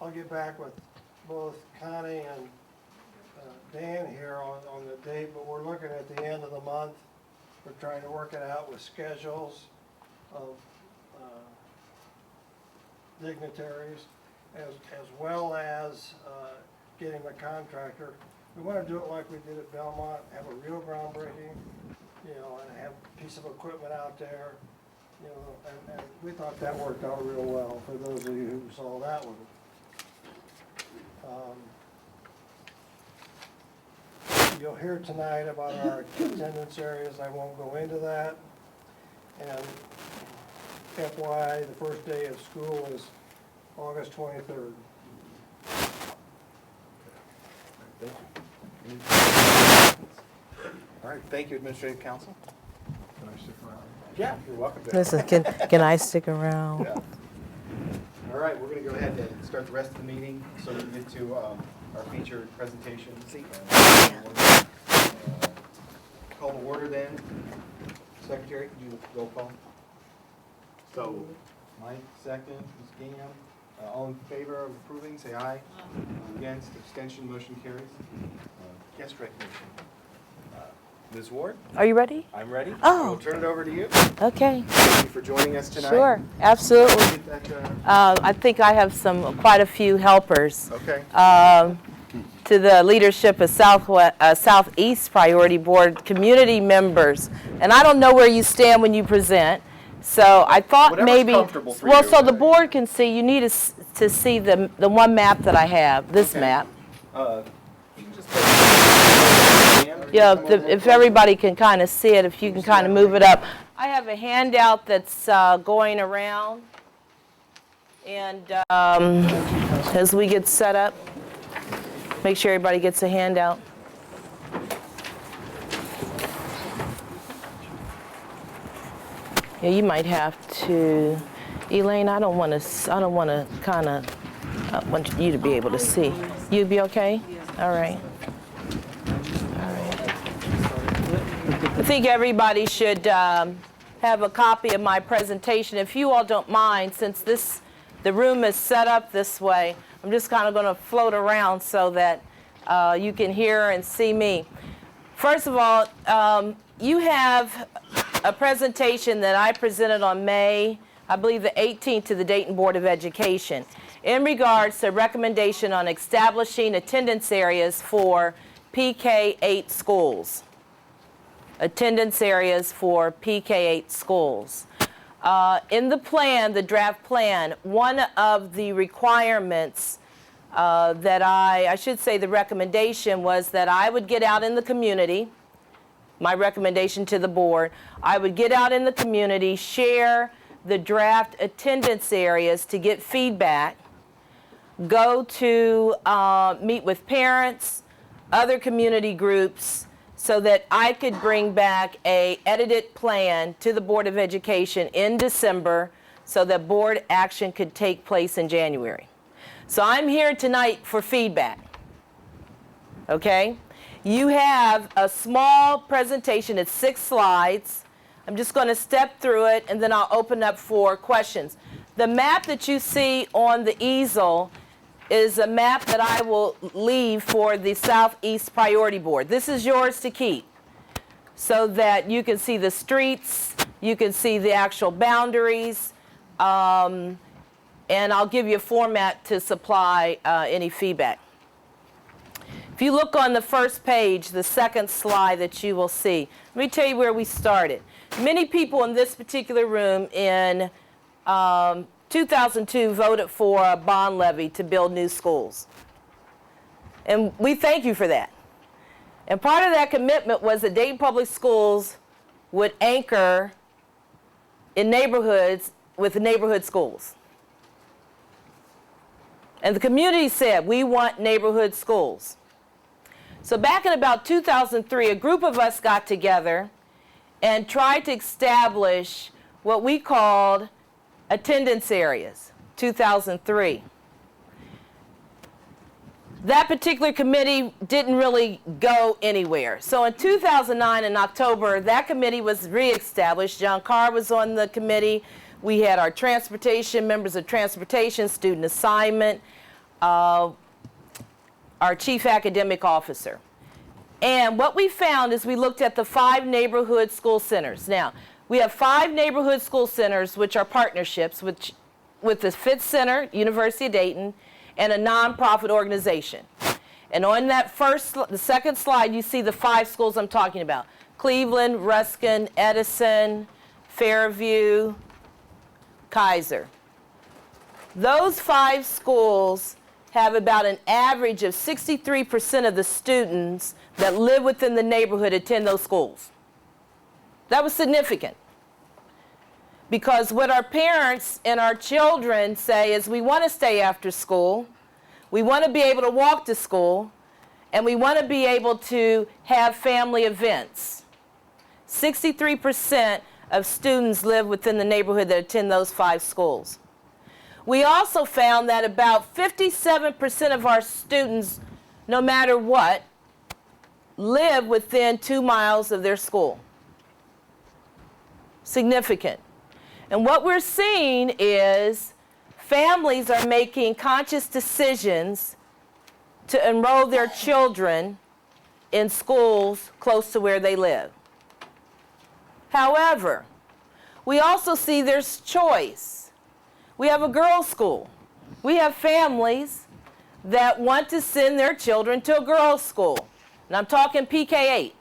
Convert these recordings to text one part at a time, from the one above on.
I'll get back with both Connie and Dan here on the date, but we're looking at the end of the month. We're trying to work it out with schedules of dignitaries, as well as getting the contractor. We want to do it like we did at Belmont, have a real groundbreaking, and have a piece of equipment out there, and we thought that worked out real well for those of you who saw that one. You'll hear tonight about our attendance areas. I won't go into that. And FYI, the first day of school is August 23rd. All right, thank you, Administrative Counsel. Can I stick around? Yeah, you're welcome to. Listen, can I stick around? Yeah. All right, we're going to go ahead and start the rest of the meeting so we can get to our featured presentation. Call to order then. Secretary, could you roll call? So, Mike, second. Ms. Gingham, all in favor of approving, say aye. Against, abstention, motion carries. Guest recognition. Ms. Ward? Are you ready? I'm ready. Oh. We'll turn it over to you. Okay. Thank you for joining us tonight. Sure, absolutely. Get that, I think I have quite a few helpers. okay. To the leadership of Southeast Priority Board community members. And I don't know where you stand when you present. So I thought Whatever's maybe, comfortable for well, you. so the board can see, you need to see the one map that I have, this Okay. map. You can just Yeah, if everybody can kind of see it, if you can kind of move it up. I have a handout that's going around. And as we get set up, make sure everybody gets a handout. Yeah, you might have to, Elaine, I don't want to kind of, I want you to be able to see. You'd be okay? All right. I think everybody should have a copy of my presentation. If you all don't mind, since the room is set up this way, I'm just kind of going to float around so that you can hear and see me. First of all, you have a presentation that I presented on May, I believe the 18th, to the Dayton Board of Education in regards to recommendation on establishing attendance areas for PK-8 schools. Attendance areas for PK-8 schools. In the plan, the draft plan, one of the requirements that I should say the recommendation was that I would get out in the community, my recommendation to the board, I would get out in the community, share the draft attendance areas to get feedback, go to meet with parents, other community groups, so that I could bring back a edited plan to the Board of Education in December so that board action could take place in January. So I'm here tonight for feedback, okay? You have a small presentation, it's 6 slides. I'm just going to step through it and then I'll open up for questions. The map that you see on the easel is a map that I will leave for the Southeast Priority Board. This is yours to keep so that you can see the streets, you can see the actual boundaries, and I'll give you a format to supply any feedback. If you look on the first page, the second slide that you will see, let me tell you where we started. Many people in this particular room in 2002 voted for a bond levy to build new schools. And we thank you for that. And part of that commitment was that Dayton Public Schools would anchor in neighborhoods with neighborhood schools. And the community said, we want neighborhood schools. So back in about 2003, a group of us got together and tried to establish what we called attendance areas, 2003. That particular committee didn't really go anywhere. So in 2009 in October, that committee was reestablished. John Carr was on the committee. We had our transportation, members of transportation, student assignment, our chief academic officer. And what we found is we looked at the 5 neighborhood school centers. Now, we have 5 neighborhood school centers which are partnerships with the Fitz Center, University of Dayton, and a nonprofit organization. And on that the second slide, you see the 5 schools I'm talking about. Cleveland, Ruskin, Edison, Fairview, Kaiser. Those 5 schools have about an average of 63% of the students that live within the neighborhood attend those schools. That was significant. Because what our parents and our children say is we want to stay after school, we want to be able to walk to school, and we want to be able to have family events. 63% of students live within the neighborhood that attend those 5 schools. We also found that about 57% of our students, no matter what, live within 2 miles of their school. Significant. And what we're seeing is families are making conscious decisions to enroll their children in schools close to where they live. However, we also see there's choice. We have a girls' school. We have families that want to send their children to a girls' school. And I'm talking PK-8.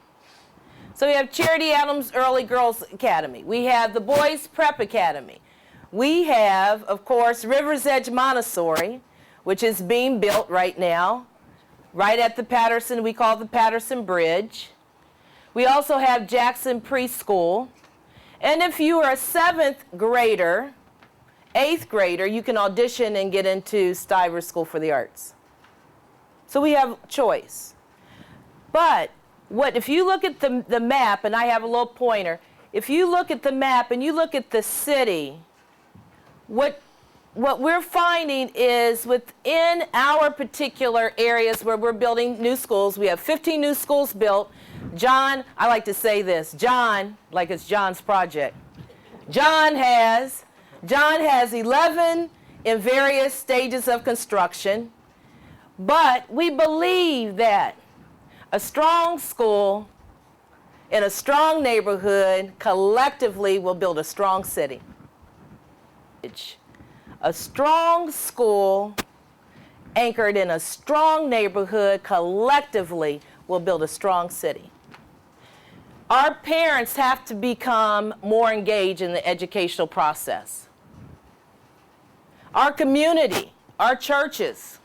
So we have Charity Adams Early Girls Academy. We have the Boys Prep Academy. We have, of course, River's Edge Montessori, which is being built right now, right at the Patterson, we call it the Patterson Bridge. We also have Jackson Preschool. And if you are a 7th grader, 8th grader, you can audition and get into Stivers School for the Arts. So we have choice. But if you look at the map, and I have a little pointer, if you look at the map and you look at the city, what we're finding is within our particular areas where we're building new schools, we have 15 new schools built. John, I like to say this, John, like it's John's project. John has 11 in various stages of construction, but we believe that a strong school in a strong neighborhood collectively will build a strong city. A strong school anchored in a strong neighborhood collectively will build a strong city. Our parents have to become more engaged in the educational process. Our community, our churches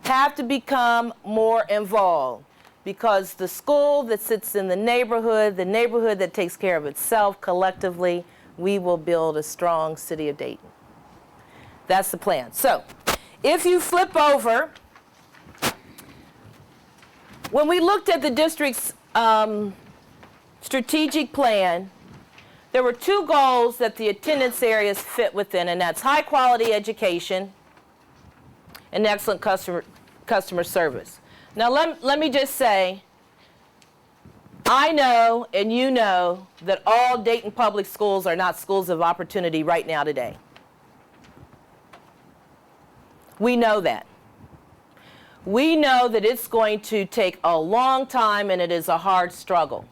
have to become more involved, because the school that sits in the neighborhood that takes care of itself collectively, we will build a strong city of Dayton. That's the plan. So, if you flip over, when we looked at the district's strategic plan, there were 2 goals that the attendance areas fit within, and that's high quality education and excellent customer service. Now let me just say, I know and you know that all Dayton public schools are not schools of opportunity right now today. We know that. We know that it's going to take a long time and it is a hard struggle.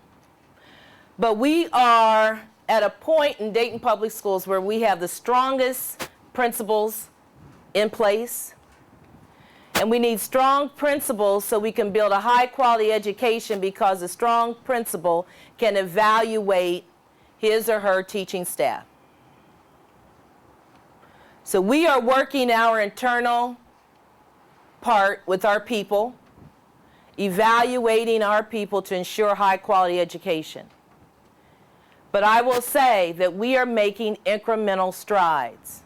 But we are at a point in Dayton Public Schools where we have the strongest principals in place. And we need strong principals so we can build a high quality education, because a strong principal can evaluate his or her teaching staff. So we are working our internal part with our people, evaluating our people to ensure high quality education. But I will say that we are making incremental strides.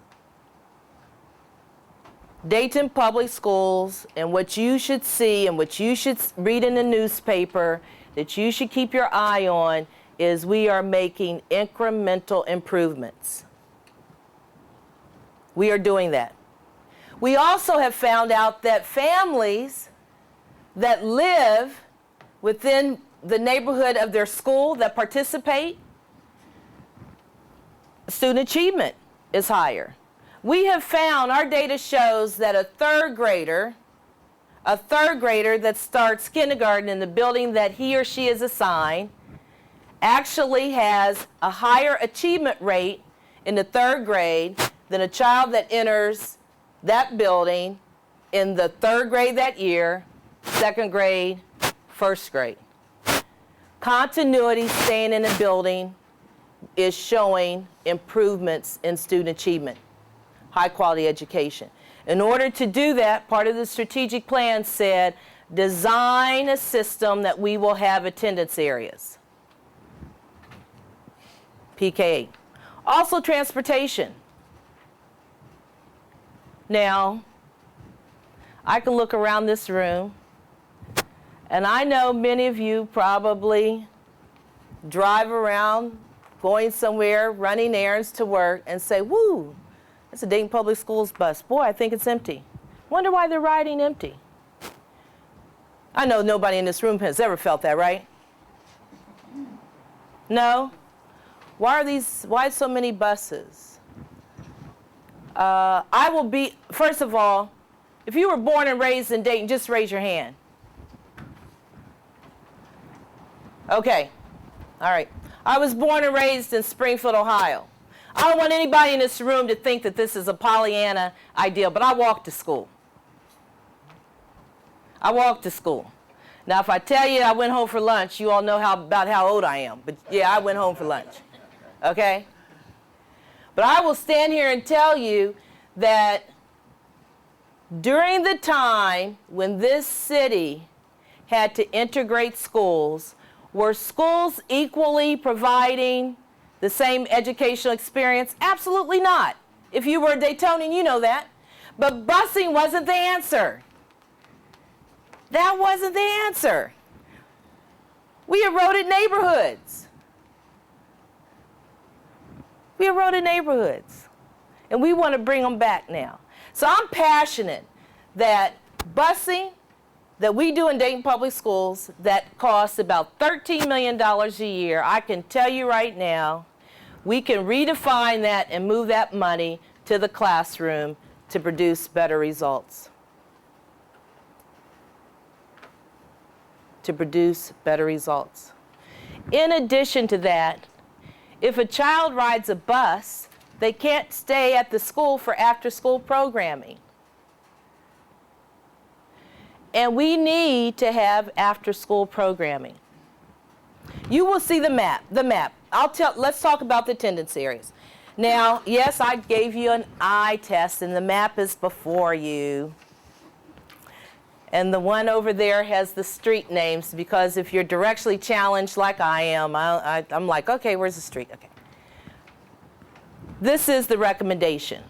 Dayton Public Schools, and what you should see and what you should read in the newspaper, that you should keep your eye on, is we are making incremental improvements. We are doing that. We also have found out that families that live within the neighborhood of their school that participate, student achievement is higher. We have found, our data shows that a third grader that starts kindergarten in the building that he or she is assigned actually has a higher achievement rate in the third grade than a child that enters that building in the third grade that year, second grade, first grade. Continuity staying in a building is showing improvements in student achievement, high quality education. In order to do that, part of the strategic plan said, design a system that we will have attendance areas. PK8. Also transportation. Now, I can look around this room, and I know many of you probably drive around, going somewhere, running errands to work, and say, woo, it's a Dayton Public Schools bus. Boy, I think it's empty. Wonder why they're riding empty. I know nobody in this room has ever felt that, right? No? Why so many buses? First of all, if you were born and raised in Dayton, just raise your hand. Okay, all right. I was born and raised in Springfield, Ohio. I don't want anybody in this room to think that this is a Pollyanna ideal, but I walked to school. I walked to school. Now, if I tell you I went home for lunch, you all know about how old I am. But yeah, I went home for lunch. Okay? But I will stand here and tell you that during the time when this city had to integrate schools, were schools equally providing the same educational experience? Absolutely not. If you were a Daytonian, you know that. But busing wasn't the answer. That wasn't the answer. We eroded neighborhoods. We eroded neighborhoods. And we want to bring them back now. So I'm passionate that busing that we do in Dayton Public Schools that costs about $13 million a year, I can tell you right now, we can redefine that and move that money to the classroom to produce better results. To produce better results. In addition to that, if a child rides a bus, they can't stay at the school for after-school programming. And we need to have after-school programming. You will see the map. Let's talk about the attendance areas. Now, yes, I gave you an eye test, and the map is before you. And the one over there has the street names, because if you're directionally challenged like I am, I'm like, okay, where's the street? Okay. This is the recommendation.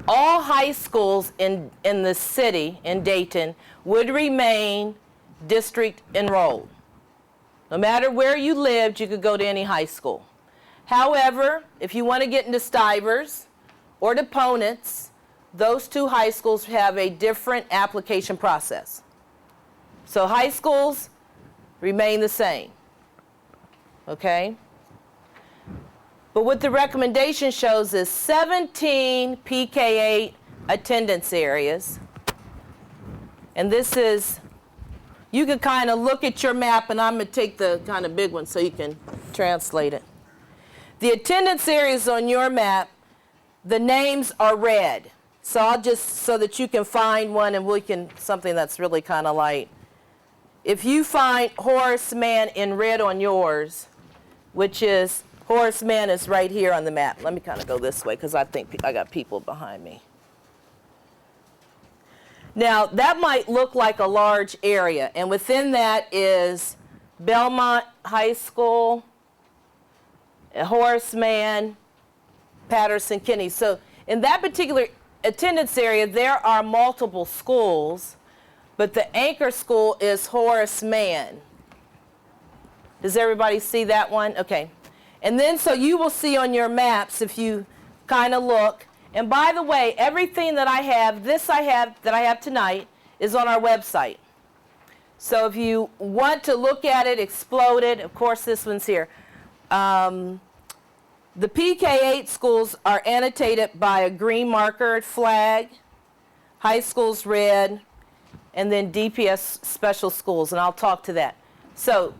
All high schools in the city, in Dayton, would remain district enrolled. No matter where you lived, you could go to any high school. However, if you want to get into Stivers or to Ponitz, those two high schools have a different application process. So high schools remain the same. Okay? But what the recommendation shows is 17 PK8 attendance areas. And this is, you can kind of look at your map, and I'm going to take the kind of big one so you can translate it. The attendance areas on your map, the names are red. So I'll just, so that you can find one, and we can, something that's really kind of light. If you find Horace Mann in red on yours, which is, Horace Mann is right here on the map. Let me kind of go this way, because I think I got people behind me. Now, that might look like a large area, and within that is Belmont High School, Horace Mann, Patterson, Kinney. So in that particular attendance area, there are multiple schools, but the anchor school is Horace Mann. Does everybody see that one? Okay. And then, so you will see on your maps, if you kind of look, and by the way, everything that I have, that I have tonight, is on our website. So if you want to look at it, explode it, of course this one's here. The PK8 schools are annotated by a green marker flag, high schools red, and then DPS special schools, and I'll talk to that. So,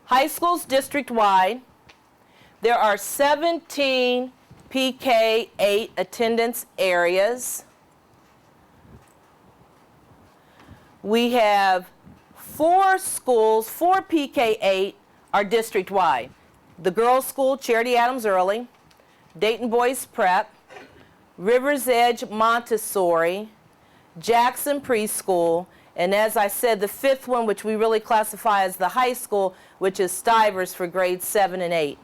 high schools district-wide, there are 17 PK8 attendance areas. We have 4 schools, 4 PK8 are district-wide. The Girls School, Charity Adams Early, Dayton Boys Prep, Rivers Edge Montessori, Jackson Preschool, and as I said, the 5th one, which we really classify as the high school, which is Stivers for grades 7 and 8,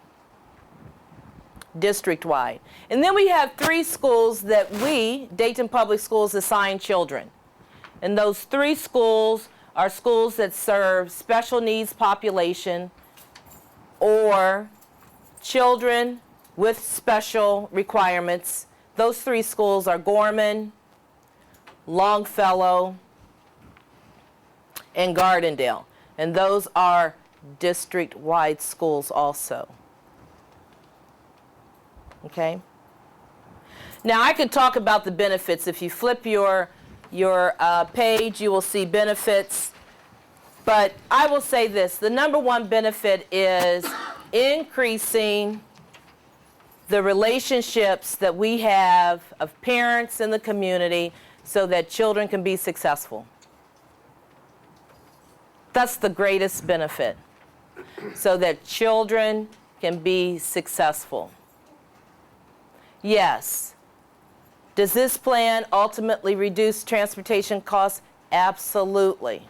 district-wide. And then we have 3 schools that we, Dayton Public Schools, assign children. And those 3 schools are schools that serve special needs population or children with special requirements. Those 3 schools are Gorman, Longfellow, and Gardendale. And those are district-wide schools also. Okay? Now I could talk about the benefits. If you flip your page, you will see benefits. But I will say this, the number one benefit is increasing the relationships that we have of parents in the community so that children can be successful. That's the greatest benefit, so that children can be successful. Yes. Does this plan ultimately reduce transportation costs? Absolutely.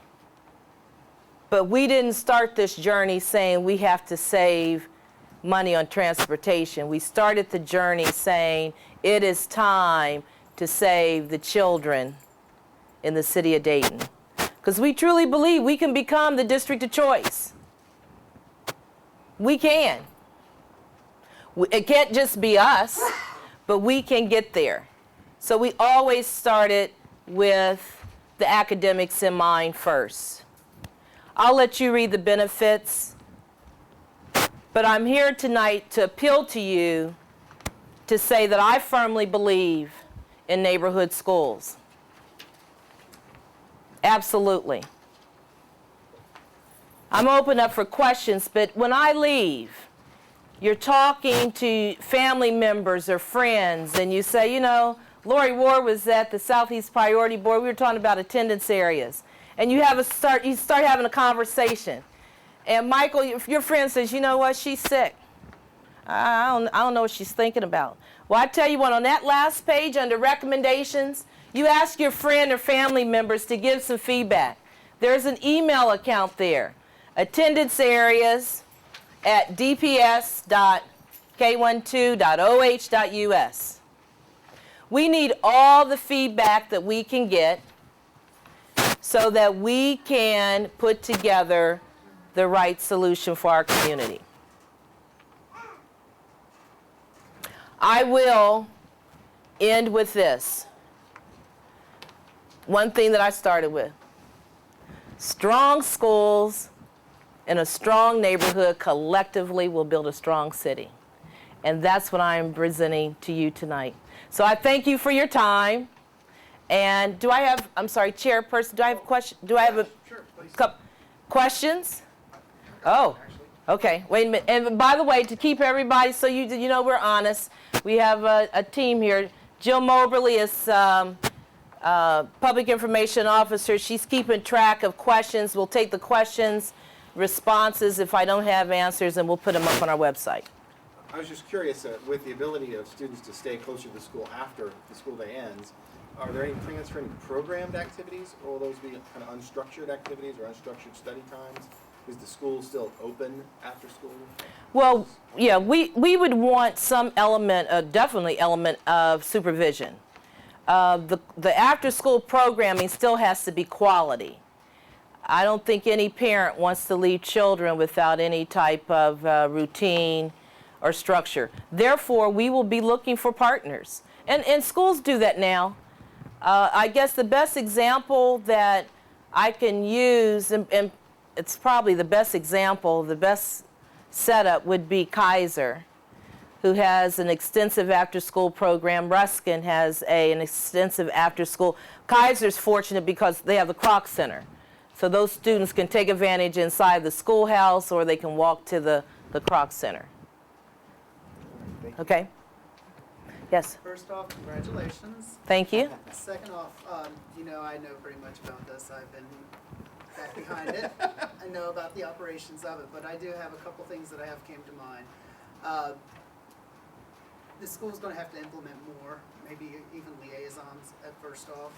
But we didn't start this journey saying we have to save money on transportation. We started the journey saying it is time to save the children in the city of Dayton. Because we truly believe we can become the district of choice. We can. It can't just be us, but we can get there. So we always started with the academics in mind first. I'll let you read the benefits, but I'm here tonight to appeal to you to say that I firmly believe in neighborhood schools. Absolutely. I'm open up for questions, but when I leave, you're talking to family members or friends, and you say, you know, Lori Ward was at the Southeast Priority Board. We were talking about attendance areas. And you start having a conversation. And Michael, if your friend says, you know what, she's sick. I don't know what she's thinking about. Well, I tell you what, on that last page under recommendations, you ask your friend or family members to give some feedback. There's an email account there, attendance areas at dps.k12.oh.us. We need all the feedback that we can get so that we can put together the right solution for our community. I will end with this. One thing that I started with. Strong schools in a strong neighborhood collectively will build a strong city. And that's what I am presenting to you tonight. So I thank you for your time. And do I have, I'm sorry, Chairperson, do I have a question? Do I have a couple questions? Oh, okay. Wait a minute. And by the way, to keep everybody, so you know we're honest, we have a team here. Jill Moberly is Public Information Officer. She's keeping track of questions. We'll take the questions, responses if I don't have answers, and we'll put them up on our website. I was just curious, with the ability of students to stay closer to the school after the school day ends, are there any plans for any programmed activities, or will those be kind of unstructured activities or unstructured study times? Is the school still open after school? Well, yeah, we would want some element, definitely element of supervision. The after-school programming still has to be quality. I don't think any parent wants to leave children without any type of routine or structure. Therefore, we will be looking for partners. And schools do that now. I guess the best example that I can use, and it's probably the best example, the best setup would be Kaiser. who has an extensive after-school program. Ruskin has an extensive after-school. Kaiser's fortunate because they have the Kroc Center. So those students can take advantage inside the schoolhouse, or they can walk to the Kroc Center. Okay? Yes, First off, congratulations. thank you. Second off, I know pretty much about this. I've been back behind it. I know about the operations of it, but I do have a couple things that I have came to mind. The school's going to have to implement more, maybe even liaisons at first off,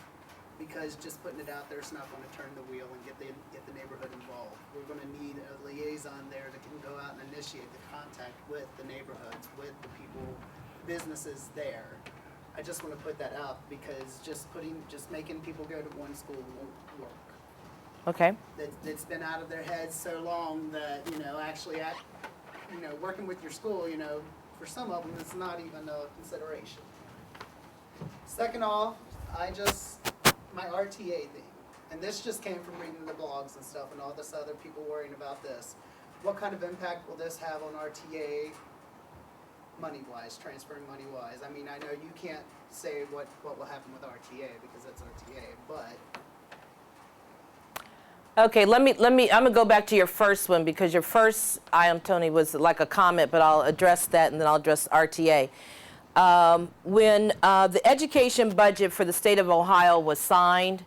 because just putting it out there is not going to turn the wheel and get the neighborhood involved. We're going to need a liaison there that can go out and initiate the contact with the neighborhoods, with the people, businesses there. I just want to put that out because just making people go to one school won't work. Okay. It's been out of their heads so long that, actually working with your school, for some of them, it's not even a consideration. Second off, my RTA thing, and this just came from reading the blogs and stuff and all this other people worrying about this. What kind of impact will this have on RTA money-wise, transferring money-wise? I mean, I know you can't say what will happen with RTA because that's RTA, but... Okay, I'm gonna go back to your first one because your first item, Tony, was like a comment, but I'll address that and then I'll address RTA. When the education budget for the state of Ohio was signed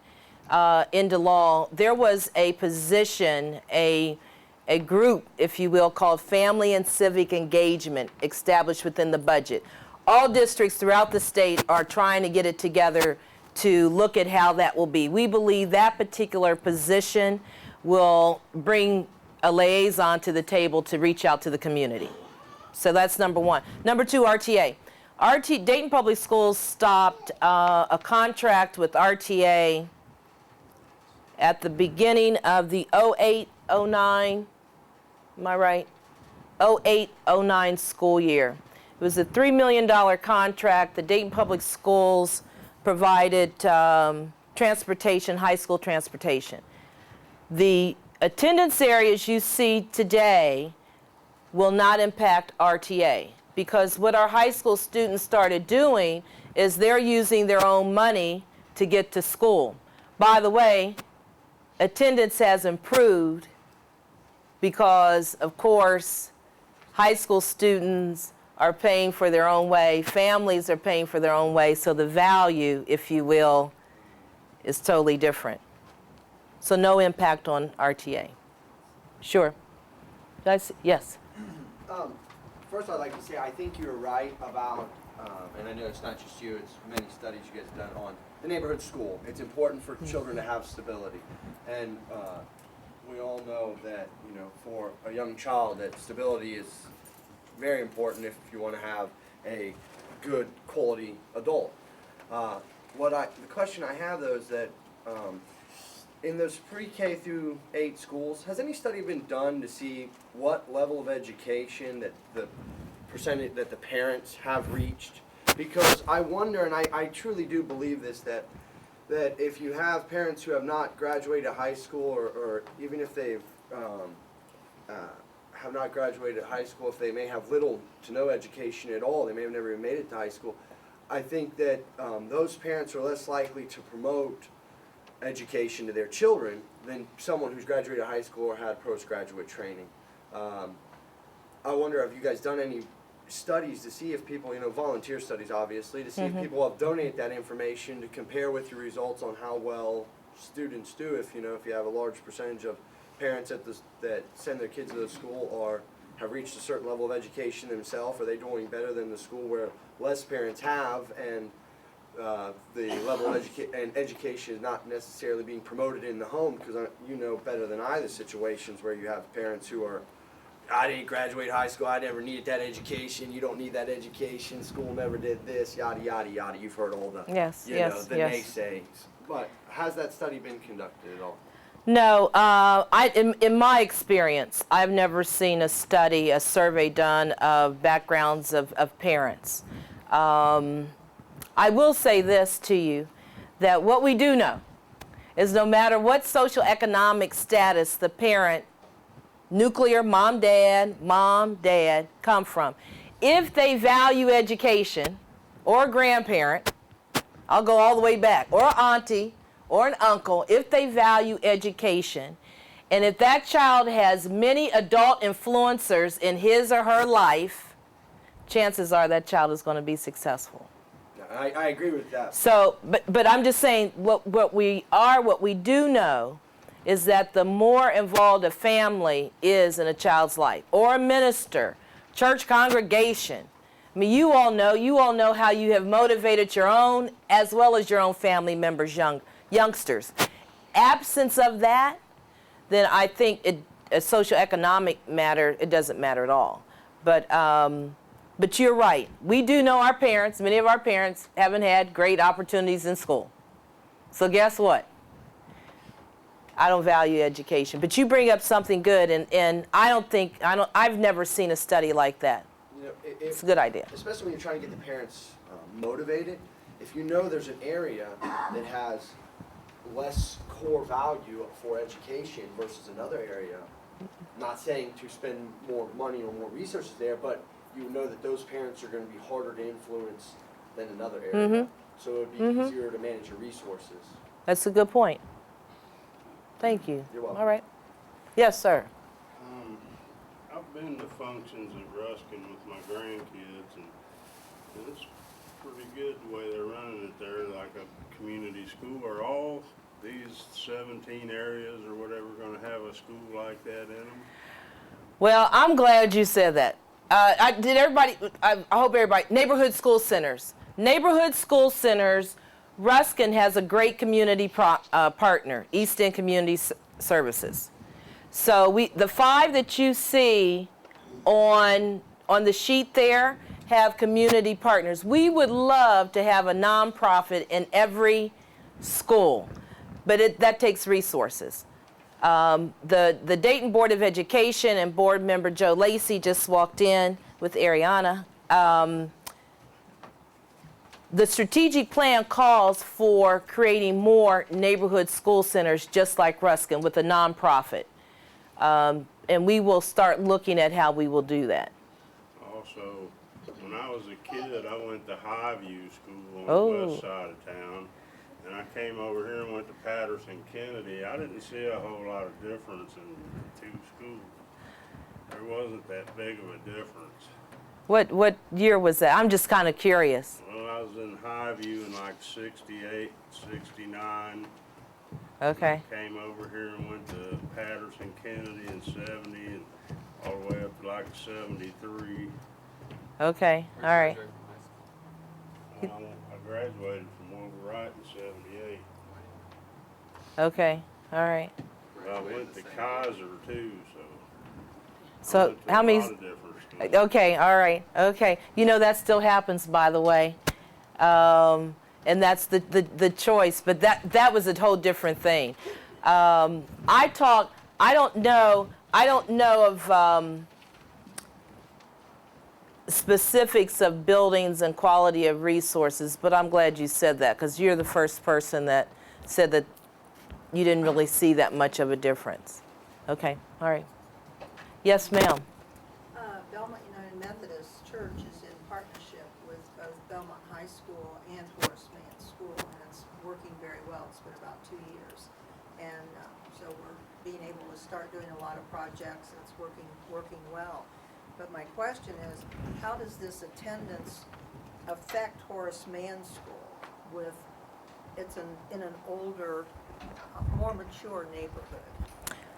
into law, there was a position, a group, if you will, called Family and Civic Engagement established within the budget. All districts throughout the state are trying to get it together to look at how that will be. We believe that particular position will bring a liaison to the table to reach out to the community. So that's number one. Number two, RTA. Dayton Public Schools stopped a contract with RTA at the beginning of the 08-09, am I right? 08-09 school year. It was a $3 million contract. The Dayton Public Schools provided transportation, high school transportation. The attendance areas you see today will not impact RTA because what our high school students started doing is they're using their own money to get to school. By the way, attendance has improved because, of course, high school students are paying for their own way, families are paying for their own way, so the value, if you will, is totally different. So no impact on RTA. Sure. Guys, yes. First, I'd like to say I think you're right about, and I know it's not just you, it's many studies you guys have done on the neighborhood school. It's important for children to have stability. And we all know that, for a young child, that stability is very important if you want to have a good quality adult. The question I have though is that in those pre-K through 8 schools, has any study been done to see what level of education that the percentage that the parents have reached? Because I wonder, and I truly do believe this, that if you have parents who have not graduated high school, or even if they've have not graduated high school, if they may have little to no education at all, they may have never even made it to high school, I think that those parents are less likely to promote education to their children than someone who's graduated high school or had postgraduate training. I wonder, have you guys done any studies to see if people, volunteer studies obviously, to see if people have donated that information to compare with your results on how well students do, if you have a large percentage of parents that send their kids to the school or have reached a certain level of education themselves, are they doing better than the school where less parents have, and the level of education is not necessarily being promoted in the home? Because you know better than I the situations where you have parents who are, I didn't graduate high school, I never needed that education, you don't need that education, school never did this, yada, yada, yada. You've heard all the, naysayings. But has that study been conducted at all? No, in my experience, I've never seen a survey done of backgrounds of parents. I will say this to you, that what we do know is no matter what social economic status the parent, nuclear mom, dad, come from, if they value education, or a grandparent, I'll go all the way back, or an auntie, or an uncle, if they value education, and if that child has many adult influencers in his or her life, chances are that child is going to be successful. I agree with that. So, but I'm just saying, what we do know is that the more involved a family is in a child's life, or a minister, church congregation. I mean, you all know how you have motivated your own as well as your own family members, youngsters. Absence of that, then I think a socioeconomic matter, it doesn't matter at all. But you're right. We do know our parents, many of our parents haven't had great opportunities in school. So guess what? I don't value education. But you bring up something good, and I've never seen a study like that. You know, It's a good idea. Especially when you're trying to get the parents motivated. If you know there's an area that has less core value for education versus another area, not saying to spend more money or more resources there, but you know that those parents are going to be harder to influence than another area. So it would be easier to manage your resources. That's a good point. Thank you. You're welcome. All right. Yes, sir. I've been to functions at Ruskin with my grandkids, and it's pretty good the way they're running it there, like a community school. Are all these 17 areas or whatever going to have a school like that in them? Well, I'm glad you said that. I hope everybody, neighborhood school centers. Neighborhood school centers, Ruskin has a great community partner, East End Community Services. So the 5 that you see on the sheet there have community partners. We would love to have a nonprofit in every school, but that takes resources. The Dayton Board of Education and board member Joe Lacey just walked in with Ariana. The strategic plan calls for creating more neighborhood school centers just like Ruskin with a nonprofit. And we will start looking at how we will do that. Also, when I was a kid, I went to Highview School on the west side of town. And I came over here and went to Patterson Kennedy. I didn't see a whole lot of difference in the 2 schools. There wasn't that big of a difference. What year was that? I'm just kind of curious. Well, I was in Highview in like 68, 69. Okay. Came over here and went to Patterson Kennedy in 70 and all the way up to like 73. Okay. All right. I graduated from Wilbur Wright in 78. Okay. All right. But I went to Kaiser too, so. So I went to how a many? lot of different schools. Okay. All right. Okay. You know that still happens, by the way. And that's the choice, but that was a whole different thing. I don't know of specifics of buildings and quality of resources, but I'm glad you said that because you're the first person that said that you didn't really see that much of a difference. Okay, all right. Yes, ma'am. Belmont United Methodist Church is in partnership with both Belmont High School and Horace Mann School, and it's working very well. It's been about 2 years. And so we're being able to start doing a lot of projects. It's working well. But my question is, how does this attendance affect Horace Mann School with, it's in an older, more mature neighborhood?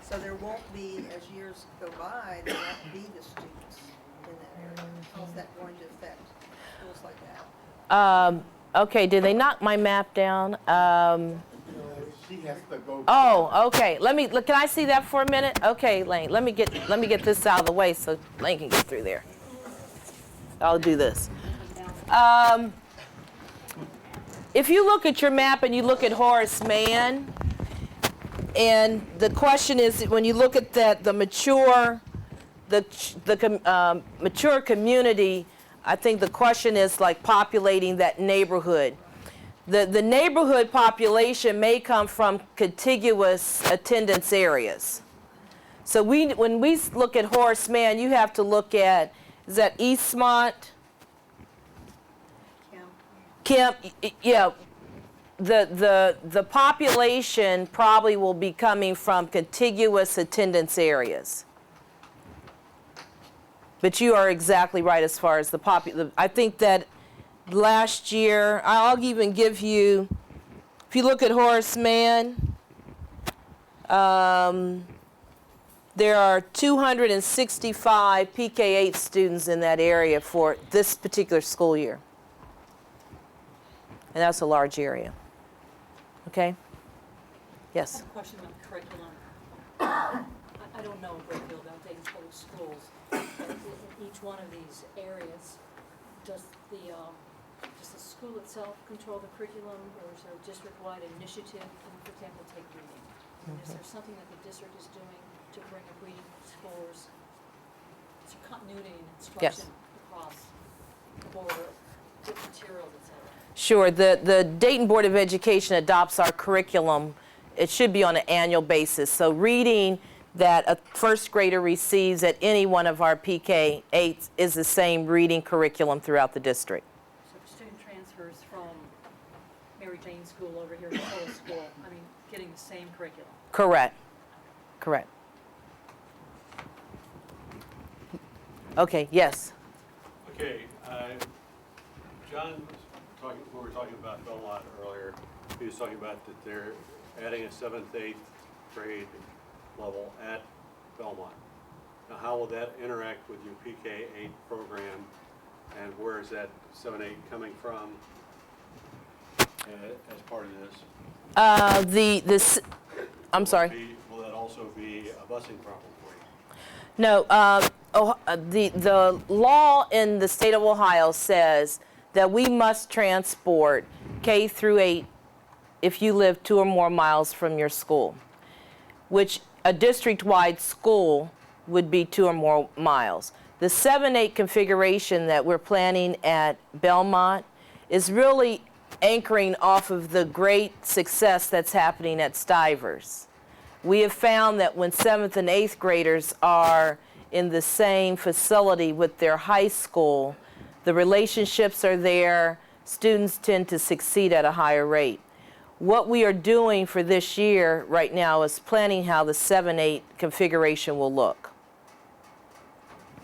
So there won't be, as years go by, there won't be the students in that area. How is that going to affect schools like that? Okay, did they knock my map down? She has to go. Oh, okay. Can I see that for a minute? Okay, Lane, let me get this out of the way so Lane can get through there. I'll do this. If you look at your map and you look at Horace Mann, and the question is, when you look at that, the mature community, I think the question is like populating that neighborhood. The neighborhood population may come from contiguous attendance areas. So when we look at Horace Mann, you have to look at, is that Eastmont? Kim? Yeah, the population probably will be coming from contiguous attendance areas. But you are exactly right as far as the I think that last year, I'll even give you, if you look at Horace Mann, there are 265 PK8 students in that area for this particular school year. And that's a large area. Okay? I Yes? have a question about curriculum. I don't know a great deal about Dayton Public Schools, but in each one of these areas, does the school itself control the curriculum, or is there a district-wide initiative, for example, take reading? Is there something that the district is doing to bring up reading scores, to continuity and Yes. instruction across the board, with materials, et cetera? Sure. The Dayton Board of Education adopts our curriculum. It should be on an annual basis. So reading that a first grader receives at any one of our PK8s is the same reading curriculum throughout the district. So if a student transfers from Mary Jane School over here to Cole School, I mean, getting the same curriculum. Correct. Correct. Okay, yes. Okay, John was talking, we were talking about Belmont earlier. He was talking about that they're adding a 7th, 8th grade level at Belmont. Now, how will that interact with your PK8 program, and where is that 7, 8 coming from as part of this? I'm sorry. Will that also be a busing problem for you? No, the law in the state of Ohio says that we must transport K through 8 if you live 2 or more miles from your school, which a district-wide school would be 2 or more miles. The 7-8 configuration that we're planning at Belmont is really anchoring off of the great success that's happening at Stivers. We have found that when 7th and 8th graders are in the same facility with their high school, the relationships are there, students tend to succeed at a higher rate. What we are doing for this year right now is planning how the 7-8 configuration will look.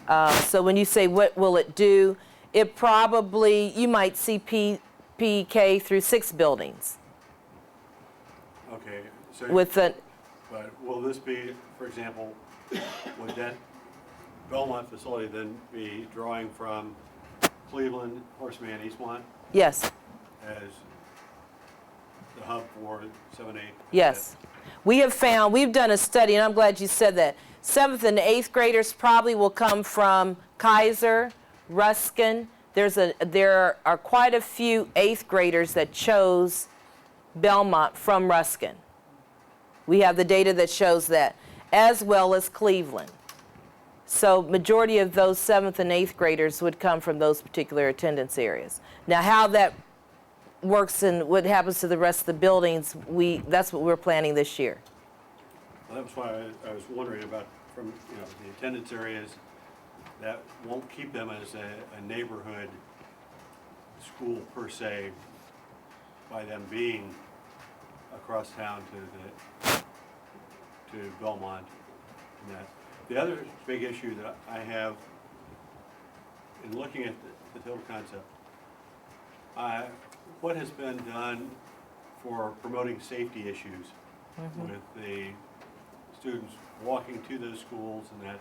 So when you say what will it do, it probably, you might see PK through 6 buildings. Okay, so. With an, But will this be, for example, would that Belmont facility then be drawing from Cleveland, Horseman, Eastmont yes, as the hub for 7-8? yes. We have found, we've done a study, and I'm glad you said that. 7th and 8th graders probably will come from Kaiser, Ruskin. There are quite a few 8th graders that chose Belmont from Ruskin. We have the data that shows that, as well as Cleveland. So majority of those 7th and 8th graders would come from those particular attendance areas. Now how that works and what happens to the rest of the buildings, that's what we're planning this year. Well, that was why I was wondering about from, the attendance areas that won't keep them as a neighborhood school per se by them being across town to Belmont and that. The other big issue that I have in looking at the total concept, what has been done for promoting safety issues with the students walking to those schools, and that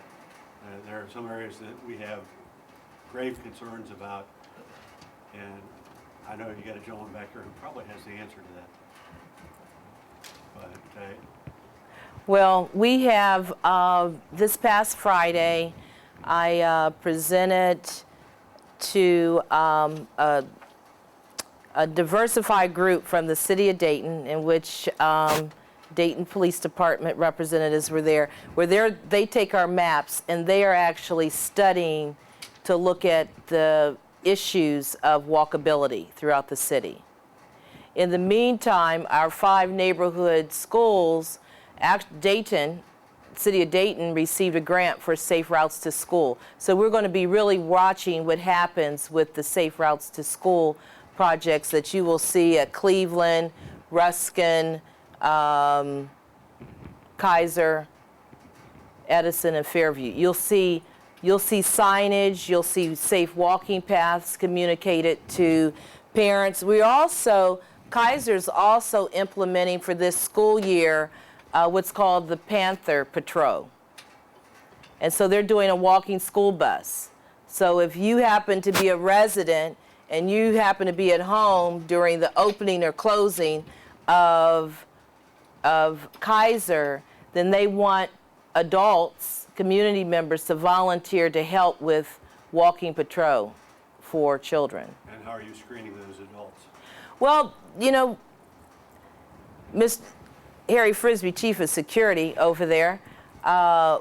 there are some areas that we have grave concerns about, and I know you got a gentleman back here who probably has the answer to that. But Well, we have, this past Friday, I presented to a diversified group from the city of Dayton, in which Dayton Police Department representatives were there, where they take our maps and they are actually studying to look at the issues of walkability throughout the city. In the meantime, our 5 neighborhood schools, Dayton, City of Dayton received a grant for Safe Routes to School. So we're going to be really watching what happens with the Safe Routes to School projects that you will see at Cleveland, Ruskin, Kaiser, Edison, and Fairview. You'll see signage, you'll see safe walking paths communicated to parents. Kaiser's also implementing for this school year what's called the Panther Patrol. And so they're doing a walking school bus. So if you happen to be a resident and you happen to be at home during the opening or closing of Kaiser, then they want adults, community members, to volunteer to help with walking patrol for children. And how are you screening those adults? Well, you know, Ms. Harry Frisbee, Chief of Security over there,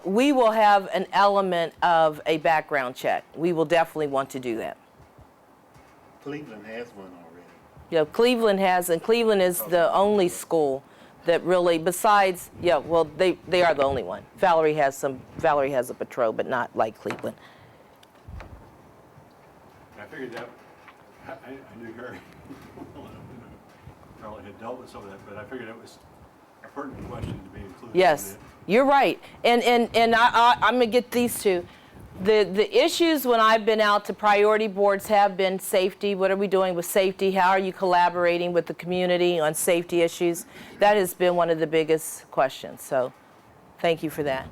we will have an element of a background check. We will definitely want to do that. Cleveland has one already. Yeah, Cleveland has, and Cleveland is the only school that really, besides, yeah, well, they are the only one. Valerie has a patrol, but not like Cleveland. I figured that, I knew Harry probably had dealt with some of that, but I figured it was a pertinent question to be included. Yes, you're right. And I'm going to get these two. The issues when I've been out to priority boards have been safety. What are we doing with safety? How are you collaborating with the community on safety issues? That has been one of the biggest questions. So thank you for that.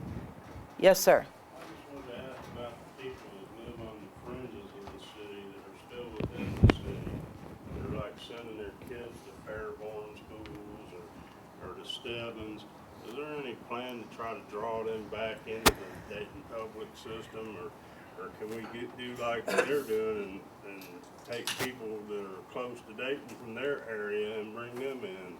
Yes, sir. I just wanted to ask about the people that live on the fringes of the city that are still within the city. They're like sending their kids to Fairborn schools or to Stebbins. Is there any plan to try to draw them back into the Dayton public system, or can we do like they're doing and take people that are close to Dayton from their area and bring them in?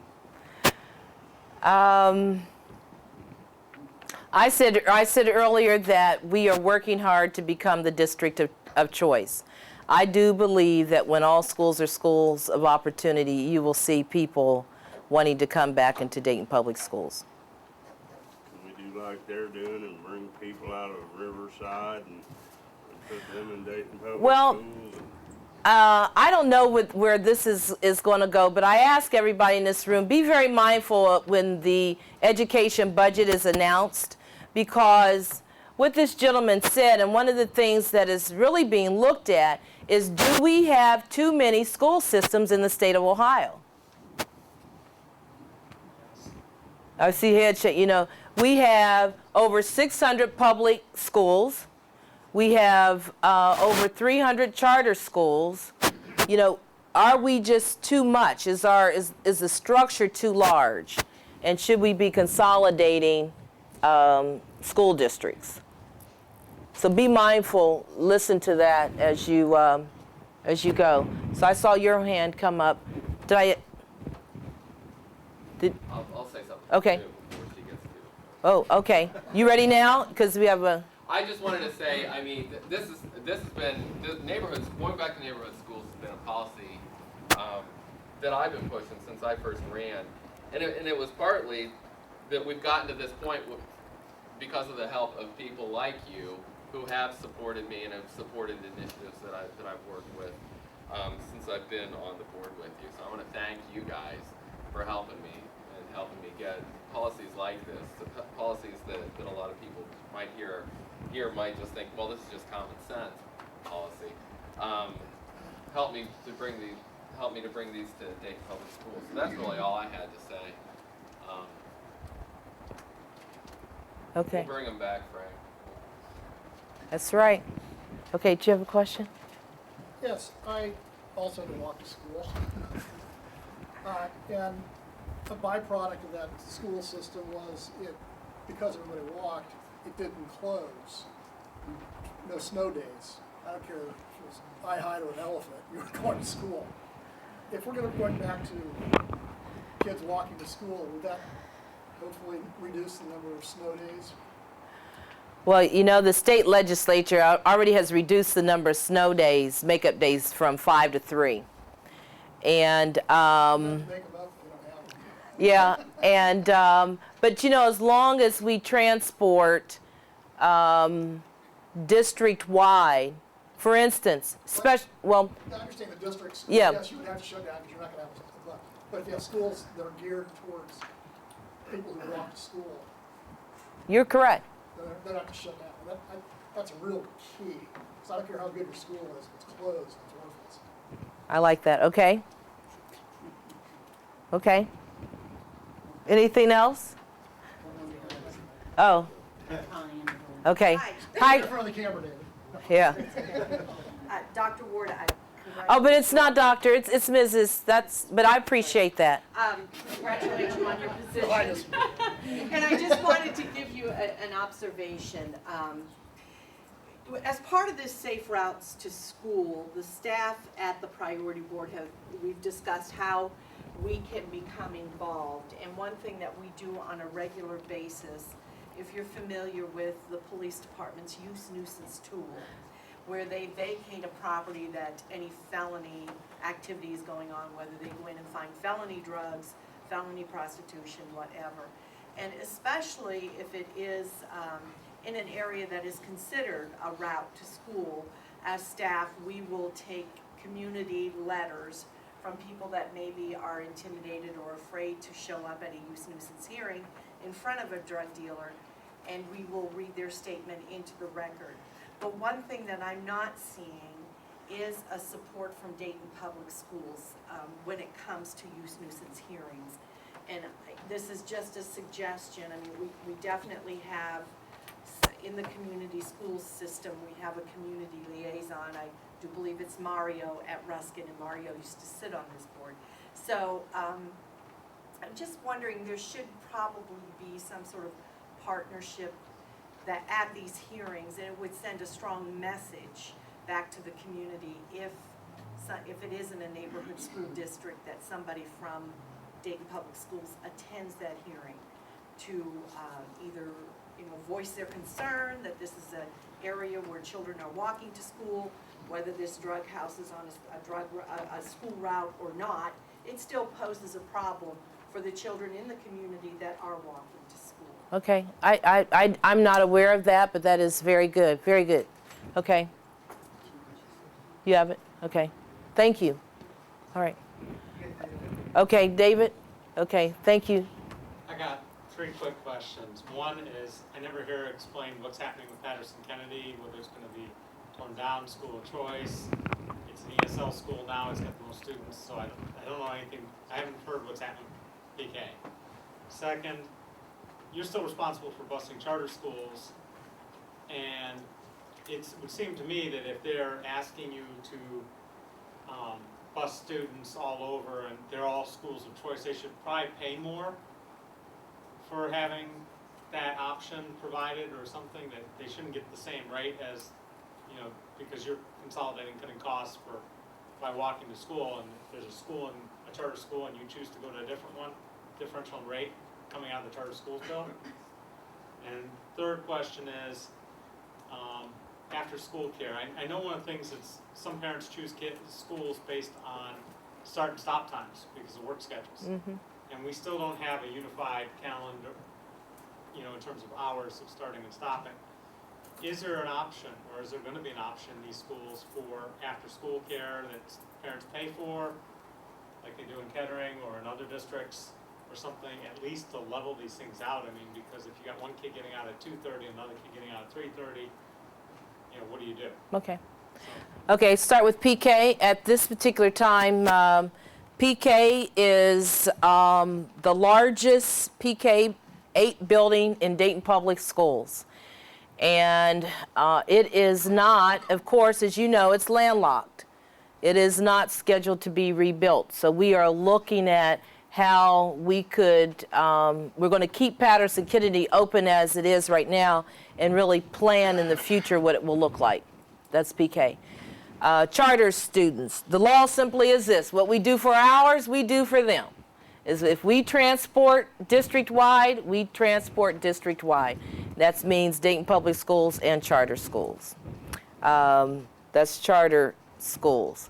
I said earlier that we are working hard to become the district of choice. I do believe that when all schools are schools of opportunity, you will see people wanting to come back into Dayton Public Schools. Can we do like they're doing and bring people out of Riverside and put them in Dayton public schools? I don't know where this is going to go, but I ask everybody in this room, be very mindful when the education budget is announced, because what this gentleman said, and one of the things that is really being looked at, is do we have too many school systems in the state of Ohio? I see head shake. You know, we have over 600 public schools. We have over 300 charter schools. You know, are we just too much? Is the structure too large? And should we be consolidating school districts? So be mindful. Listen to that as you go. So I saw your hand come up. I'll say something. Okay. Before she gets to it. Oh, okay. You ready now? Because we have a. I just wanted to say, I mean, this has been neighborhoods, going back to neighborhood schools has been a policy that I've been pushing since I first ran, and it was partly that we've gotten to this point because of the help of people like you who have supported me and have supported initiatives that I've worked with since I've been on the board with you. So I want to thank you guys for helping me and helping me get policies like this, policies that a lot of people might hear might just think, well, this is just common sense policy. Help me to bring these to Dayton Public Schools. So that's really all I had to say. Okay. We'll bring them back, Frank. That's right. Okay, do you have a question? Yes, I also did walk to school. And a byproduct of that school system was because everybody walked, it didn't close. No snow days. I don't care if it was eye high to an elephant, you were going to school. If we're going back to kids walking to school, would that hopefully reduce the number of snow days? Well, you know, the state legislature already has reduced the number of snow days, makeup days, from 5 to 3. And Make them up if you don't have them. Yeah, and, but you know, as long as we transport district-wide, for instance, well, I understand the districts, Yeah. yes, you would have to shut down because you're not gonna have a bus. But if you have schools that are geared towards people who walk to school, you're correct. they're not to shut down. And that's a real key. So I don't care how good your school is, if it's closed, it's worthless. I like that, okay. Okay. Anything else? Oh. Okay. Hi. In front of the camera, David. Yeah. Dr. Ward, Oh, but it's not doctor, it's Mrs. But I appreciate that. Congratulate you on your Behind position. us. And I just wanted to give you an observation. As part of this Safe Routes to School, the staff at the Priority Board we've discussed how we can become involved. And one thing that we do on a regular basis, if you're familiar with the police department's use nuisance tool, where they vacate a property that any felony activity is going on, whether they go in and find felony drugs, felony prostitution, whatever. And especially if it is in an area that is considered a route to school, as staff, we will take community letters from people that maybe are intimidated or afraid to show up at a use nuisance hearing in front of a drug dealer, and we will read their statement into the record. But one thing that I'm not seeing is a support from Dayton Public Schools when it comes to use nuisance hearings. And this is just a suggestion. I mean, we definitely have, in the community school system, we have a community liaison. I do believe it's Mario at Ruskin, and Mario used to sit on this board. So I'm just wondering, there should probably be some sort of partnership that at these hearings, and it would send a strong message back to the community if it is in a neighborhood school district, that somebody from Dayton Public Schools attends that hearing to either voice their concern that this is an area where children are walking to school, whether this drug house is on a school route or not. It still poses a problem for the children in the community that are walking to school. Okay, I'm not aware of that, but that is very good, very good. Okay. You have it? Okay. Thank you. All right. Okay, David? Okay, thank you. I got 3 quick questions. One is, I never hear explained what's happening with Patterson Kennedy, whether it's going to be torn down, school of choice. It's an ESL school now, it's got the most students, so I don't know anything. I haven't heard what's happening with PK. Second, you're still responsible for busing charter schools, and it would seem to me that if they're asking you to bus students all over and they're all schools of choice, they should probably pay more for having that option provided or something, that they shouldn't get the same rate as, because you're consolidating, cutting costs by walking to school, and if there's a charter school and you choose to go to a different one, differential in rate coming out of the charter schools bill. And third question is, after school care. I know one of the things is some parents choose schools based on start and stop times because of work schedules. Mm-hmm. And we still don't have a unified calendar, in terms of hours of starting and stopping. Is there an option, or is there going to be an option in these schools for after school care that parents pay for, like they do in Kettering or in other districts, or something, at least to level these things out? I mean, because if you got one kid getting out at 2:30, another kid getting out at 3:30, what do you do? Okay. Okay, start with PK. At this particular time, PK is the largest PK 8 building in Dayton Public Schools. And it is not, of course, as you know, it's landlocked. It is not scheduled to be rebuilt. So we are looking at how we could, we're going to keep Patterson Kennedy open as it is right now and really plan in the future what it will look like. That's PK. Charter students, the law simply is this: what we do for ours, we do for them. Is if we transport district-wide, we transport district-wide. That means Dayton Public Schools and charter schools. That's charter schools.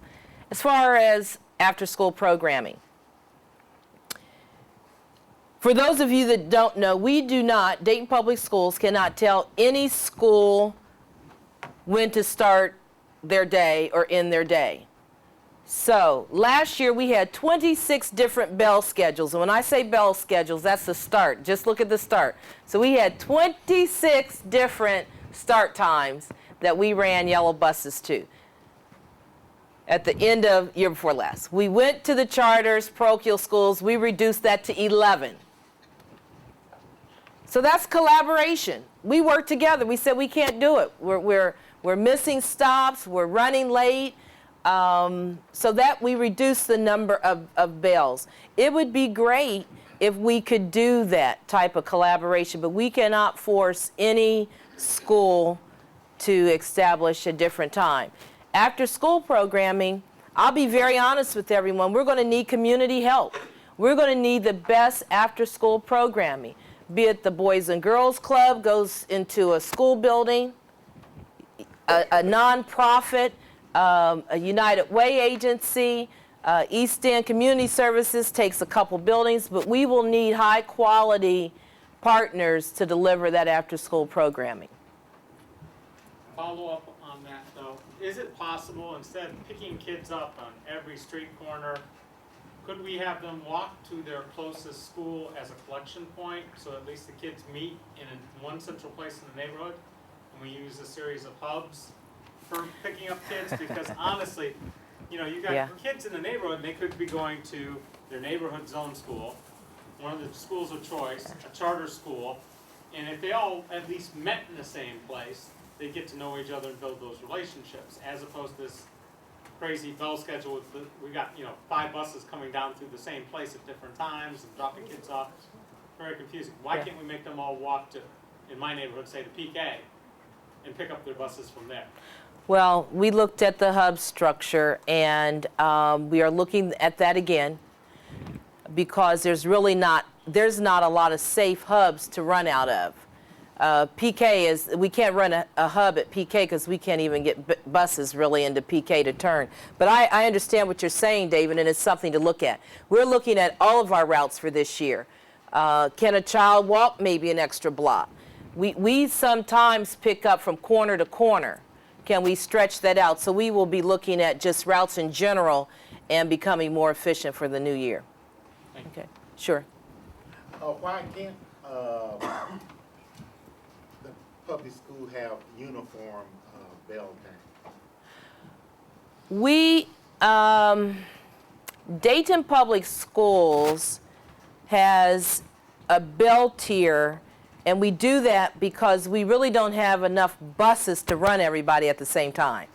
As far as after-school programming, For those of you that don't know, we do not, Dayton Public Schools cannot tell any school when to start their day or end their day. So last year we had 26 different bell schedules. And when I say bell schedules, that's the start. Just look at the start. So we had 26 different start times that we ran yellow buses to at the end of year before last. We went to the charters, parochial schools. We reduced that to 11. So that's collaboration. We worked together. We said we can't do it. We're missing stops. We're running late. So that we reduce the number of bells. It would be great if we could do that type of collaboration, but we cannot force any school to establish a different time. After school programming, I'll be very honest with everyone, we're going to need community help. We're going to need the best after school programming, be it the Boys and Girls Club goes into a school building, a nonprofit, a United Way agency, East End Community Services takes a couple buildings, but we will need high quality partners to deliver that after school programming. Follow up on that though, is it possible instead of picking kids up on every street corner, could we have them walk to their closest school as a collection point so at least the kids meet in one central place in the neighborhood? And we use a series of hubs for picking up kids, because honestly, you know, you got kids in the neighborhood and they could be going to their neighborhood zone school, one of the schools of choice, a charter school, and if they all at least met in the same place, they get to know each other and build those relationships, as opposed to this crazy bell schedule with we got, you know, 5 buses coming down through the same place at different times and dropping kids off. Very confusing. Why can't we make them all walk to, in my neighborhood, say to PK, and pick up their buses from there? Well, we looked at the hub structure, and we are looking at that again because there's not a lot of safe hubs to run out of. PK is, we can't run a hub at PK because we can't even get buses really into PK to turn. But I understand what you're saying, David, and it's something to look at. We're looking at all of our routes for this year. Can a child walk maybe an extra block? We sometimes pick up from corner to corner. Can we stretch that out? So we will be looking at just routes in general and becoming more efficient for the new year. Okay, sure. Why can't the public school have uniform bell time? We, Dayton Public Schools has a bell tier, and we do that because we really don't have enough buses to run everybody at the same time.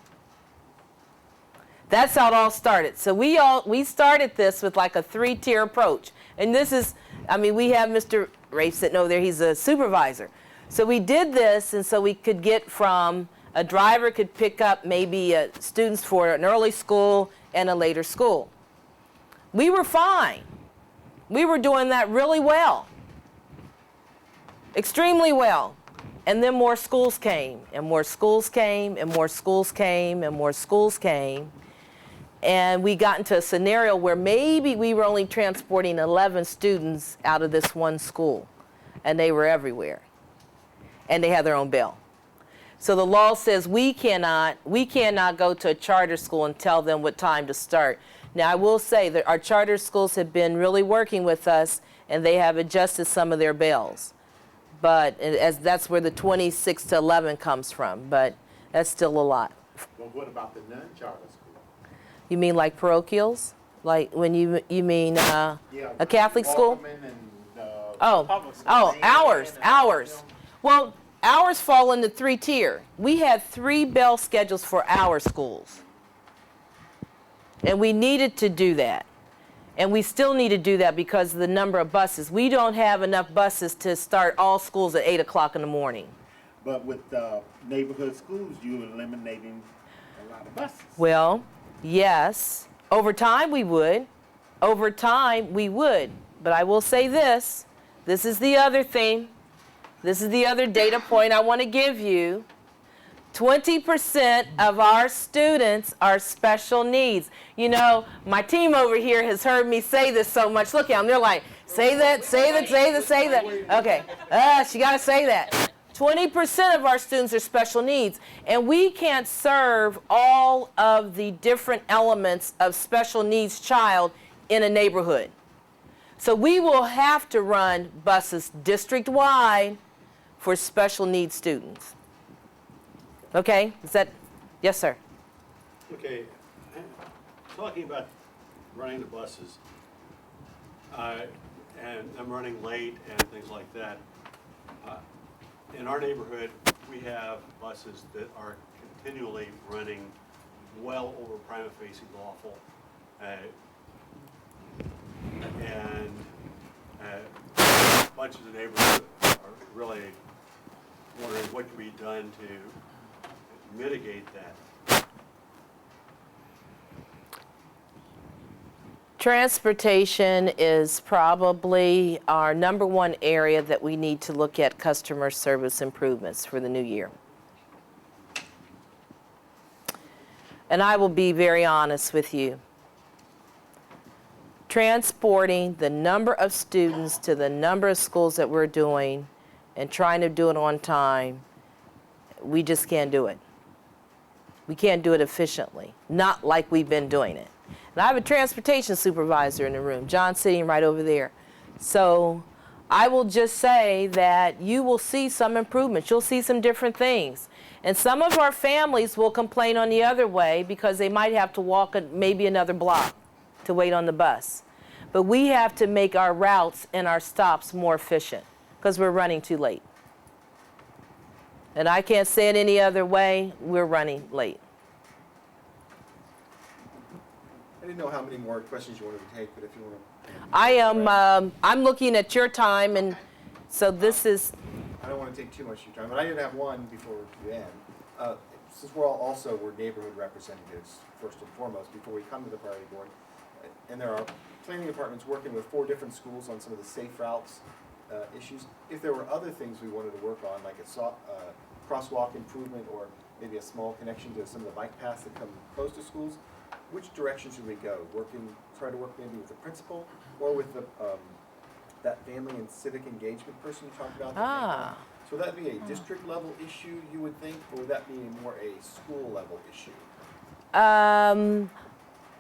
That's how it all started. So we started this with like a 3-tier approach. And this is, I mean, we have Mr. Rafe sitting over there, he's a supervisor. So we did this, and so we could get from, a driver could pick up maybe students for an early school and a later school. We were fine. We were doing that really well. Extremely well. And then more schools came, and more schools came, and more schools came, and more schools came. And we got into a scenario where maybe we were only transporting 11 students out of this one school, and they were everywhere. And they had their own bell. So the law says we cannot go to a charter school and tell them what time to start. Now I will say that our charter schools have been really working with us, and they have adjusted some of their bells. But as that's where the 26 to 11 comes from, but that's still a lot. Well, what about the non-charter school? You mean like parochials? Like when you mean a Catholic school? Ours. Well, ours fall into 3-tier. We had 3 bell schedules for our schools. And we needed to do that. And we still need to do that because of the number of buses. We don't have enough buses to start all schools at 8 o'clock in the morning. But with neighborhood schools, you're eliminating a lot of buses. Well, yes. Over time we would. Over time we would. But I will say this. This is the other thing. This is the other data point I want to give you. 20% of our students are special needs. You know, my team over here has heard me say this so much. Look at them. They're like, Say that, say that, say that, say that. Okay, she gotta say that. 20% of our students are special needs, and we can't serve all of the different elements of special needs child in a neighborhood. So we will have to run buses district-wide for special needs students. Okay, is that, yes, sir? Okay, talking about running the buses, and them running late and things like that. In our neighborhood, we have buses that are continually running well over prima facie lawful. And bunches of neighbors are really wondering what can be done to mitigate that. Transportation is probably our #1 area that we need to look at customer service improvements for the new year. And I will be very honest with you. Transporting the number of students to the number of schools that we're doing and trying to do it on time, we just can't do it. We can't do it efficiently, not like we've been doing it. And I have a transportation supervisor in the room, John sitting right over there. So I will just say that you will see some improvements. You'll see some different things. And some of our families will complain on the other way because they might have to walk maybe another block to wait on the bus. But we have to make our routes and our stops more efficient because we're running too late. And I can't say it any other way, we're running late. I didn't know how many more questions you wanted to take, but if you want to. I am, I'm looking at your time, and so this is. I don't want to take too much of your time, but I did have one before you end. Since we're neighborhood representatives, first and foremost, before we come to the priority board, and there are planning departments working with 4 different schools on some of the safe routes issues. If there were other things we wanted to work on, like a crosswalk improvement or maybe a small connection to some of the bike paths that come close to schools, which direction should we go? Try to work maybe with the principal or with the that family and civic engagement person you talked about? So would that be a district level issue, you would think, or would that be more a school level issue?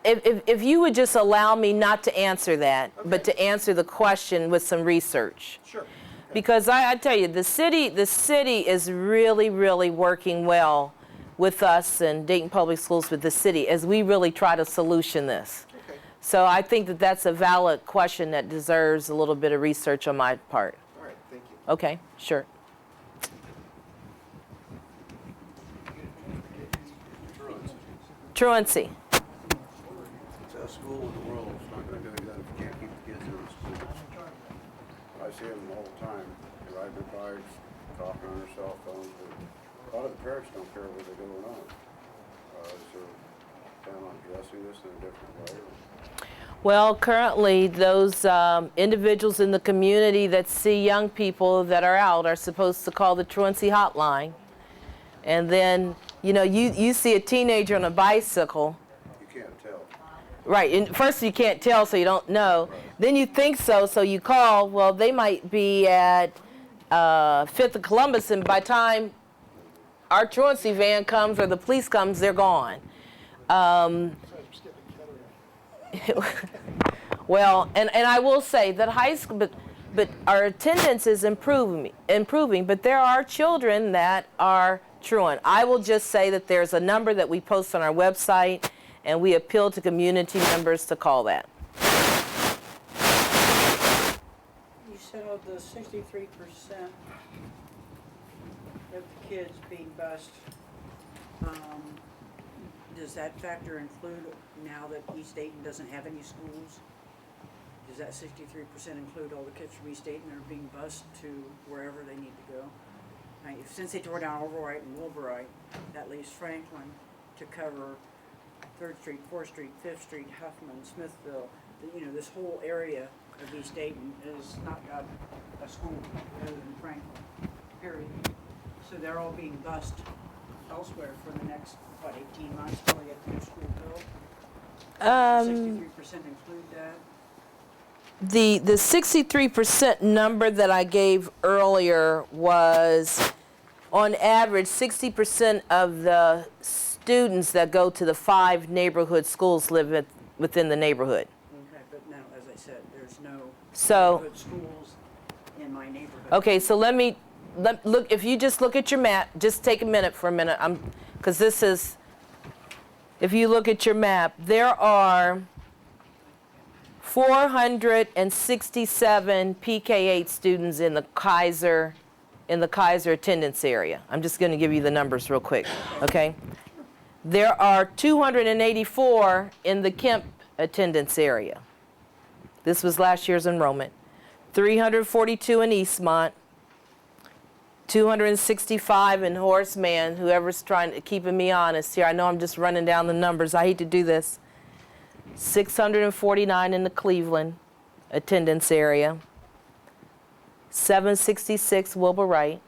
If you would just allow me not to answer that, but to answer the question with some research. Sure. Okay. Because I tell you, the city is really, really working well with us and Dayton Public Schools with the city as we really try to solution this. Okay. So I think that that's a valid question that deserves a little bit of research on my part. All right, thank you. Okay, sure. Truancy. It's a school in the world, it's not gonna do that if you can't keep the kids in the schools. I see them all the time, they ride their bikes, talking on their cell phones, but a lot of the parents don't care what they're going on. Is there plan on addressing this in a different way? Well, currently, those individuals in the community that see young people that are out are supposed to call the truancy hotline. And then, you know, you see a teenager on a bicycle. You can't tell. Right, and first you can't tell, so you don't know. Right. Then you think so you call. Well, they might be at 5th of Columbus, and by the time our truancy van comes or the police comes, they're gone. Well, and I will say that high school, but our attendance is improving, but there are children that are truant. I will just say that there's a number that we post on our website, and we appeal to community members to call that. You said of the 63% of the kids being bused, does that factor include now that East Dayton doesn't have any schools? Does that 63% include all the kids from East Dayton that are being bused to wherever they need to go? Since they tore down Overwright and Wilburite, that leaves Franklin to cover 3rd Street, 4th Street, 5th Street, Huffman, Smithville. You know, this whole area of East Dayton has not got a school other than Franklin, period. So they're all being bused elsewhere for the next, 18 months till they get the new school built? 63% include that? The 63% number that I gave earlier was, on average, 60% of the students that go to the 5 neighborhood schools live within the neighborhood. Okay, but now, as I said, there's no So- neighborhood schools in my neighborhood. Okay, so look, if you just look at your map, just take a minute for a minute, because this is, if you look at your map, there are 467 PK8 students in the Kaiser attendance area. I'm just going to give you the numbers real quick, okay? There are 284 in the Kemp attendance area. This was last year's enrollment. 342 in Eastmont, 265 in Horace Mann. Whoever's keeping me honest here, I know I'm just running down the numbers. I hate to do this. 649 in the Cleveland attendance area, 766 Wilbur Wright,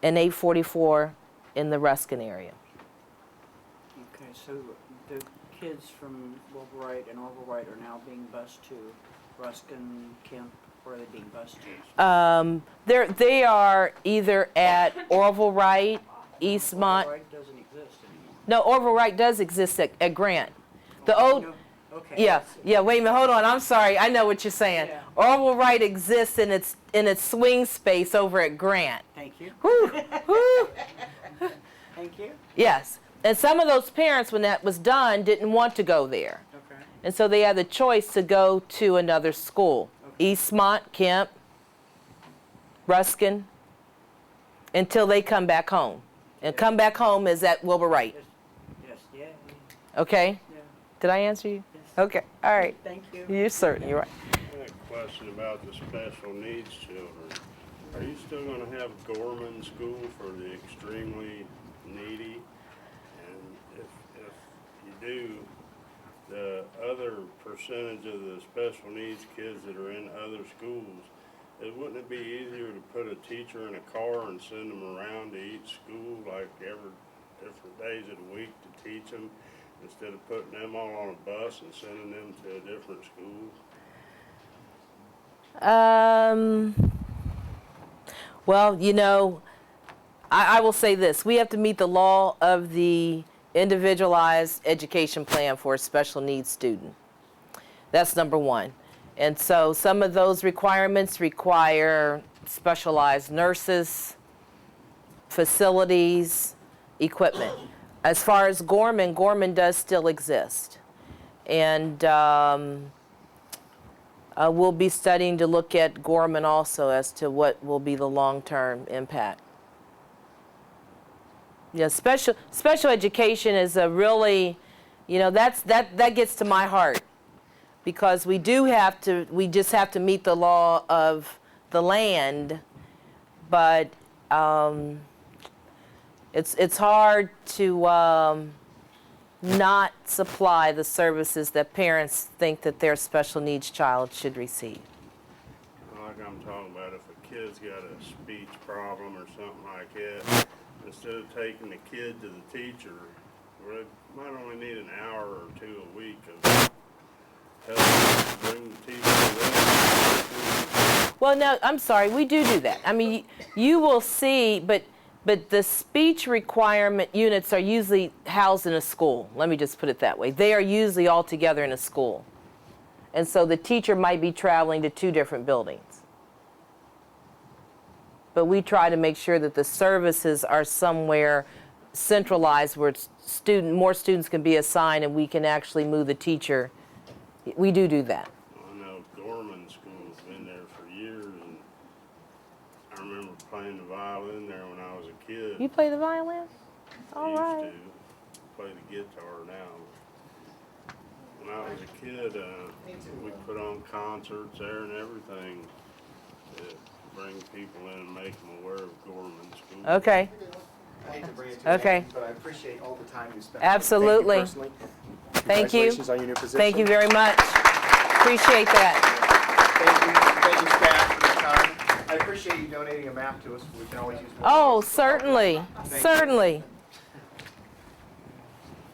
and 844 in the Ruskin area. Okay, so the kids from Wilbur Wright and Orville Wright are now being bused to Ruskin, Kemp, where are they being bused to? They are either at Orville Wright, Eastmont. Orville Wright doesn't exist anymore. No, Orville Wright does exist at Grant. The old, Okay. yeah, wait a minute, hold on, I'm sorry, I know what you're saying. Yeah. Orville Wright exists in its swing space over at Grant. Thank you. Whew, whew. Thank you. Yes, and some of those parents, when that was done, didn't want to go there. Okay. And so they had the choice to go to another school. Eastmont, Kemp, Ruskin, until they come back home. And come back home is at Wilbur Wright. Yes, yeah. Okay? Yeah. Did I answer you? Yes. Okay, all right. Thank you. You're certain, you're right. I had a question about the special needs children. Are you still gonna have Gorman School for the extremely needy? And if you do, the other percentage of the special needs kids that are in other schools, wouldn't it be easier to put a teacher in a car and send them around to each school, like every different days of the week to teach them, instead of putting them all on a bus and sending them to a different school? Well, you know, I will say this. We have to meet the law of the individualized education plan for a special needs student. That's number one. And so some of those requirements require specialized nurses, facilities, equipment. As far as Gorman does still exist. And we'll be studying to look at Gorman also as to what will be the long-term impact. Yeah, special education is a really, you know, that gets to my heart, because we just have to meet the law of the land, but it's hard to not supply the services that parents think that their special needs child should receive. Like I'm talking about, if a kid's got a speech problem or something like that, instead of taking the kid to the teacher, we might only need an hour or two a week of help bring the teacher to them. Well, no, I'm sorry, we do that. I mean, you will see, but the speech requirement units are usually housed in a school. Let me just put it that way. They are usually all together in a school. And so the teacher might be traveling to 2 different buildings. But we try to make sure that the services are somewhere centralized where more students can be assigned and we can actually move the teacher. We do that. I know Gorman School's been there for years, and I remember playing the violin there when I was a kid. You play the violin? All right. Used to play the guitar now. When I was a kid, we put on concerts there and everything to bring people in and make them aware of Gorman School. Okay. I hate to bring it to Okay. you, but I appreciate all the time you spent. Absolutely. Thank you personally. Thank you. Congratulations on your new position. Thank you very much. Appreciate that. Thank you staff for your time. I appreciate you donating a map to us. We can always use more. Oh, certainly. Thank you. Certainly.